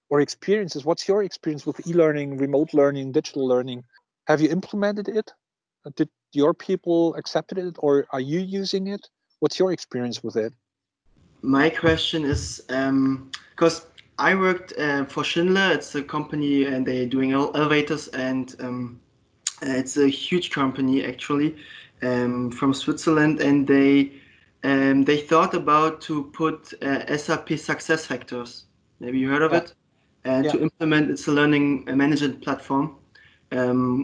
or experiences. What's your experience with e-learning, remote learning, digital learning? Have you implemented it? Did your people accepted it, or are you using it? What's your experience with it? My question is, because I worked for Schindler. It's a company and they're doing elevators, and it's a huge company actually, from Switzerland, and they thought about to put SAP SuccessFactors. Maybe you heard of Yeah, it? And yeah, to implement, it's a learning management platform,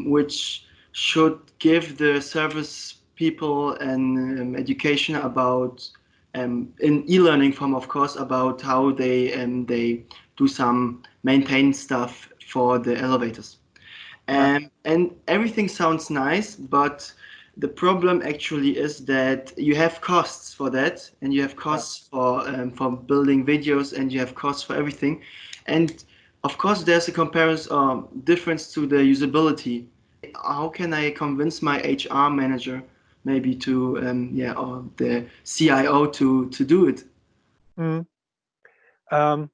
which should give the service people an education about, in e-learning form, of course, about how they do some maintain stuff for the elevators. yeah, And everything sounds nice, but the problem actually is that you have costs for that, and you have yeah. costs for building videos, and you have costs for everything. And of course, there's a comparison difference to the usability. How can I convince my HR manager maybe to or the CIO to do it? Mm. Um,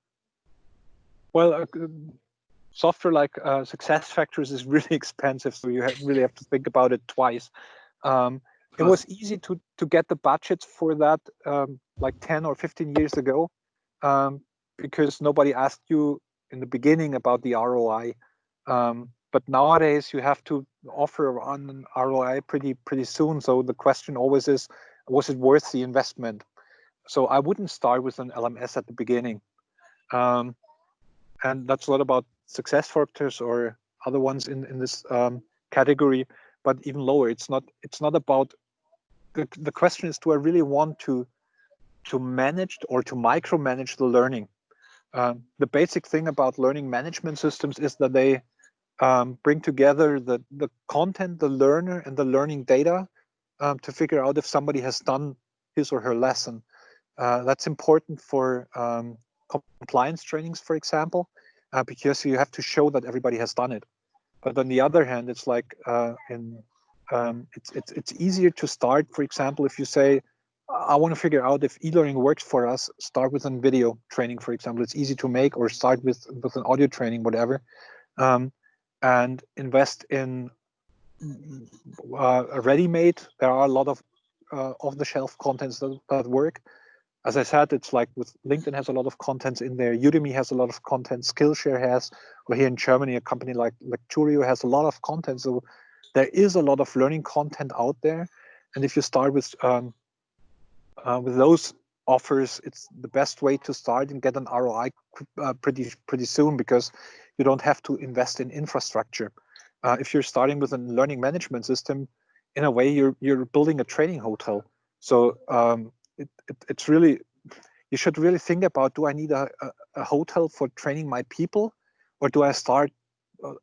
well, software like SuccessFactors is really expensive, so you really have to think about it twice. It was easy to get the budgets for that like 10 or 15 years ago, because nobody asked you in the beginning about the ROI. But nowadays you have to offer on an ROI pretty soon. So the question always is, was it worth the investment? So I wouldn't start with an LMS at the beginning. And that's a lot about SuccessFactors or other ones in this category, but even lower. It's not about the question is, do I really want to manage or to micromanage the learning? The basic thing about learning management systems is that they bring together the content, the learner, and the learning data to figure out if somebody has done his or her lesson. That's important for compliance trainings, for example, because you have to show that everybody has done it. But on the other hand, it's like it's easier to start. For example, if you say, I want to figure out if e-learning works for us, start with a video training, for example. It's easy to make, or start with an audio training, whatever, and invest in a ready-made. There are a lot of off-the-shelf contents that work. As I said, it's like with LinkedIn has a lot of content in there. Udemy has a lot of content. Skillshare has, or here in Germany, a company like Lecturio has a lot of content. So there is a lot of learning content out there. And if you start with those offers, it's the best way to start and get an ROI pretty soon, because you don't have to invest in infrastructure. If you're starting with a learning management system, in a way you're building a training hotel. So it's really, you should really think about, do I need a hotel for training my people, or do I start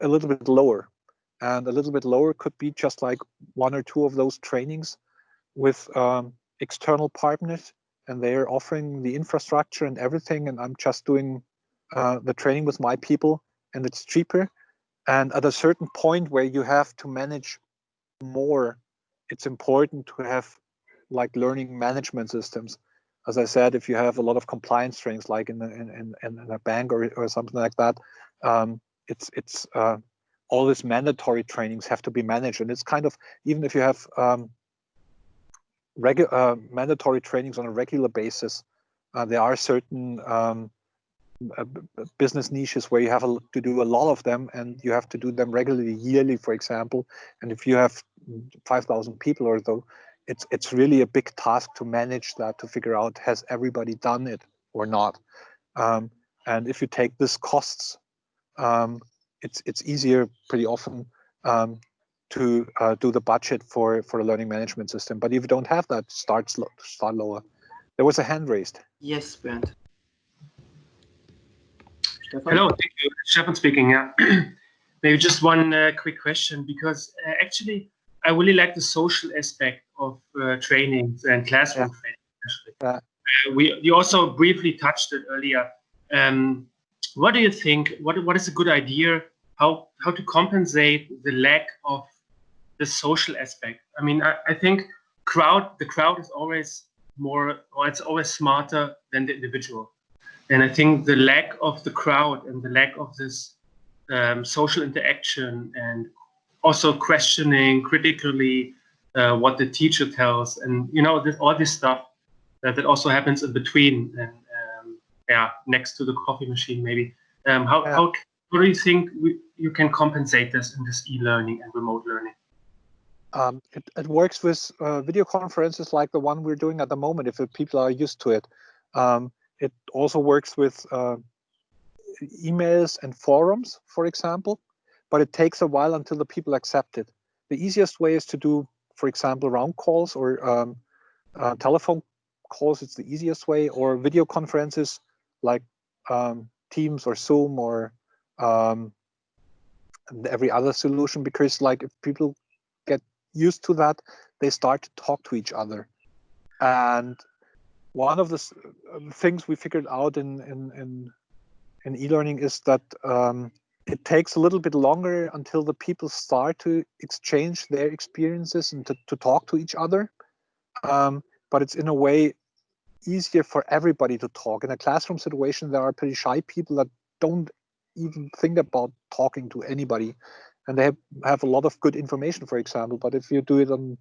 a little bit lower? And a little bit lower could be just like one or two of those trainings with external partners, and they're offering the infrastructure and everything, and I'm just doing the training with my people, and it's cheaper. And at a certain point where you have to manage more, it's important to have like learning management systems. As I said, if you have a lot of compliance trainings, like in a bank or something like that, it's all these mandatory trainings have to be managed. And it's kind of, even if you have mandatory trainings on a regular basis, there are certain business niches where you have to do a lot of them, and you have to do them regularly, yearly, for example. And if you have 5,000 people or so, it's really a big task to manage that, to figure out, has everybody done it or not. And if you take these costs, it's easier pretty often to do the budget for a learning management system. But if you don't have that, start lower. There was a hand raised. Yes, Bernd. Hello, thank you. Stefan speaking. Yeah. Maybe just one quick question, because actually I really like the social aspect of trainings and classroom training, especially. You also briefly touched it earlier. What do you think? What is a good idea? How to compensate the lack of the social aspect? I mean, I think the crowd is always more, or it's always smarter than the individual. And I think the lack of the crowd and the lack of this social interaction and also questioning critically what the teacher tells, and all this stuff that also happens in between, and next to the coffee machine maybe. How do you think you can compensate this in this e-learning and remote learning? It works with video conferences like the one we're doing at the moment, if people are used to it. It also works with emails and forums, for example, but it takes a while until the people accept it. The easiest way is to do, for example, round calls or telephone calls. It's the easiest way, or video conferences like Teams or Zoom or every other solution, because like if people get used to that, they start to talk to each other. And one of the things we figured out in e-learning is that it takes a little bit longer until the people start to exchange their experiences and to talk to each other. But it's in a way easier for everybody to talk. In a classroom situation, there are pretty shy people that don't even think about talking to anybody, and they have a lot of good information, for example. But if you do it on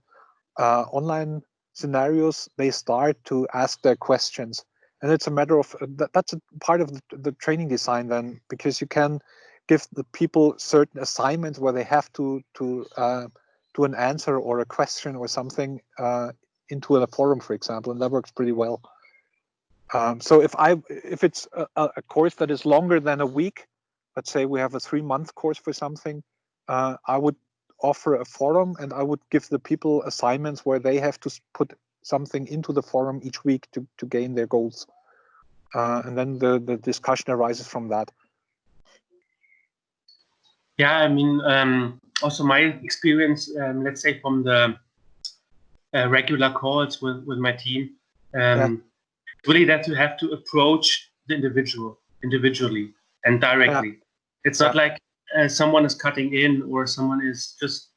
online scenarios, they start to ask their questions, and it's a matter of that's a part of the training design then, because you can give the people certain assignments where they have to do an answer or a question or something into a forum, for example, and that works pretty well. So if it's a course that is longer than a week, let's say we have a 3-month course for something, I would offer a forum, and I would give the people assignments where they have to put something into the forum each week to gain their goals. And then the discussion arises from that. Yeah, I mean, also my experience, let's say from the regular calls with my team, really that you have to approach the individually and directly. It's not like someone is cutting in or someone is just,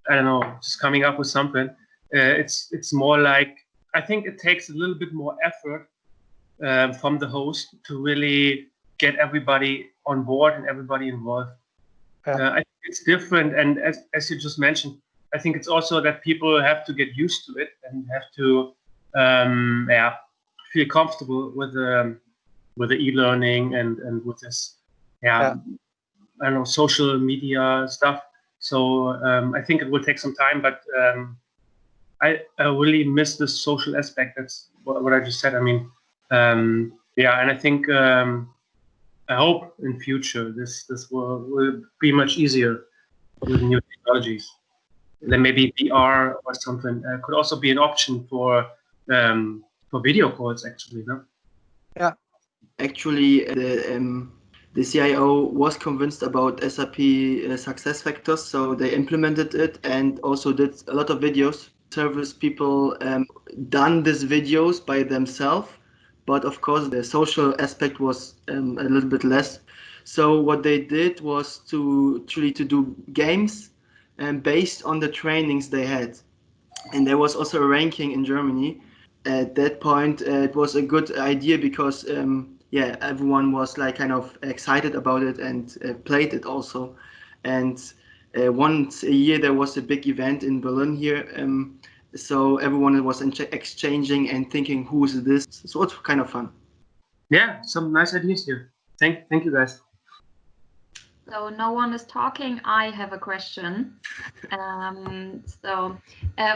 I don't know, just coming up with something. It's more like, I think it takes a little bit more effort from the host to really get everybody on board and everybody involved. I think it's different, and as you just mentioned, I think it's also that people have to get used to it and have to feel comfortable with the e-learning and with this I don't know, social media stuff. So I think it will take some time, but I really miss the social aspect. That's what I just said. I mean, and I think I hope in future this will be much easier with new technologies. Then maybe VR or something could also be an option for video calls, actually. No? Yeah. Actually, the CIO was convinced about SAP SuccessFactors, so they implemented it and also did a lot of videos. Service people done these videos by themselves, but of course the social aspect was a little bit less. So what they did was to do games based on the trainings they had, and there was also a ranking in Germany. At that point, it was a good idea because everyone was like kind of excited about it and played it also. And once a year there was a big event in Berlin here, so everyone was exchanging and thinking, who is this? So it's kind of fun. Yeah, some nice ideas here. Thank you guys. So no one is talking. I have a question.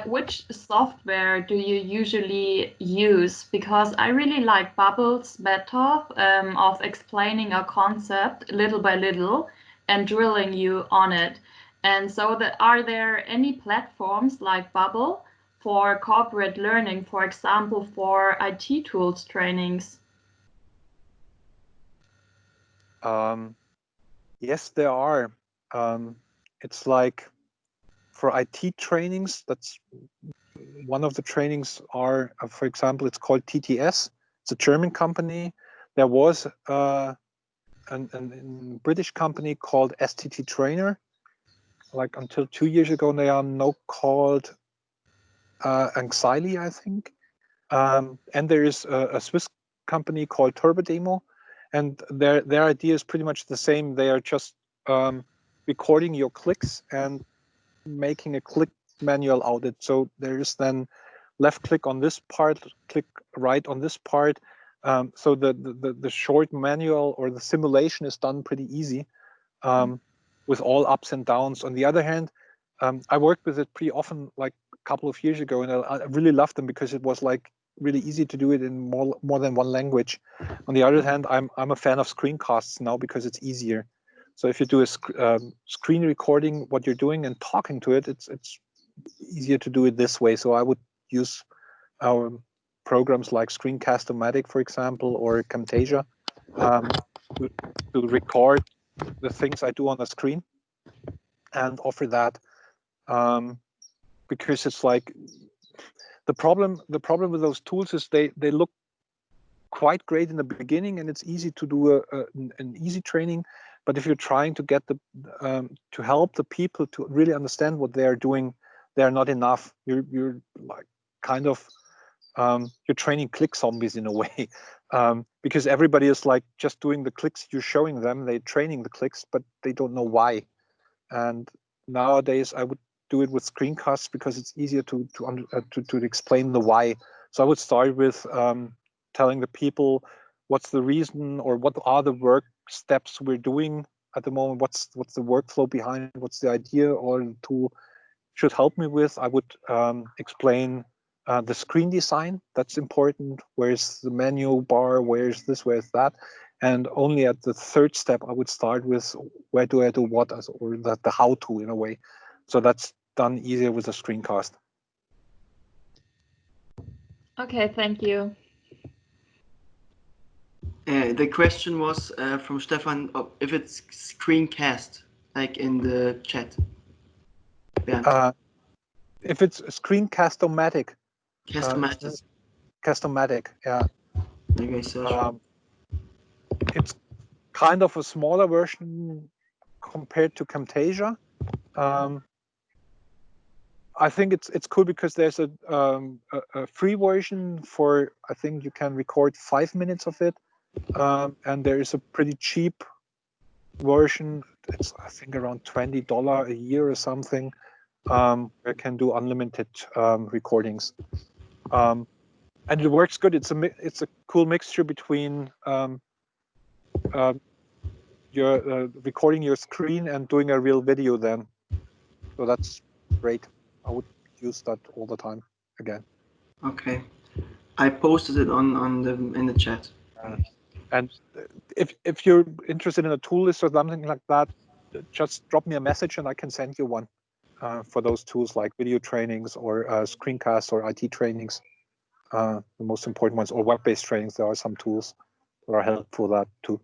Which software do you usually use? Because I really like Babbel's method of explaining a concept little by little and drilling you on it. And so are there any platforms like Babbel for corporate learning, for example, for IT tools trainings? Yes, there are. It's like for IT trainings, that's one of the trainings are, for example, it's called TTS. It's a German company. There was a British company called STT Trainer, like until 2 years ago. They are now called Anxiety, I think. And there is a Swiss company called Turbodemo, and their idea is pretty much the same. They are just recording your clicks and making a click manual out it. So there is then left click on this part, click right on this part. So the short manual or the simulation is done pretty easy, with all ups and downs. On the other hand, I worked with it pretty often, like a couple of years ago, and I really loved them because it was like really easy to do it in more than one language. On the other hand, I'm a fan of screencasts now because it's easier. So if you do a screen recording what you're doing and talking to it, it's easier to do it this way. So I would use our programs like Screencast-O-Matic, for example, or Camtasia, to record the things I do on the screen and offer that, because it's like the problem with those tools is they look quite great in the beginning, and it's easy to do an easy training. But if you're trying to get to help the people to really understand what they are doing, they are not enough. You're like kind of you're training click zombies in a way, because everybody is like just doing the clicks you're showing them. They're training the clicks, but they don't know why. And nowadays, I would do it with screencasts because it's easier to explain the why. So I would start with telling the people what's the reason or what are the work steps we're doing at the moment. What's the workflow behind? What's the idea or the tool should help me with? I would explain the screen design. That's important. Where's the menu bar? Where's this? Where's that? And only at the third step, I would start with where do I do what, or the how-to in a way. So that's done easier with a screencast. Okay, thank you. The question was from Stefan if it's screencast, like in the chat. Bernd. If it's Screencast-O-Matic. Cast-O-Matic, yeah. Maybe I search. It's kind of a smaller version compared to Camtasia. I think it's cool because there's a free version for, I think you can record 5 minutes of it, and there is a pretty cheap version. It's I think around $20 a year or something. Where can do unlimited recordings, and it works good. It's a cool mixture between you're recording your screen and doing a real video then. So that's great. I would use that all the time again. Okay, I posted it in the chat. And if you're interested in a tool list or something like that, just drop me a message and I can send you one for those tools like video trainings or screencasts or IT trainings, the most important ones, or web-based trainings. There are some tools that are helpful for that too.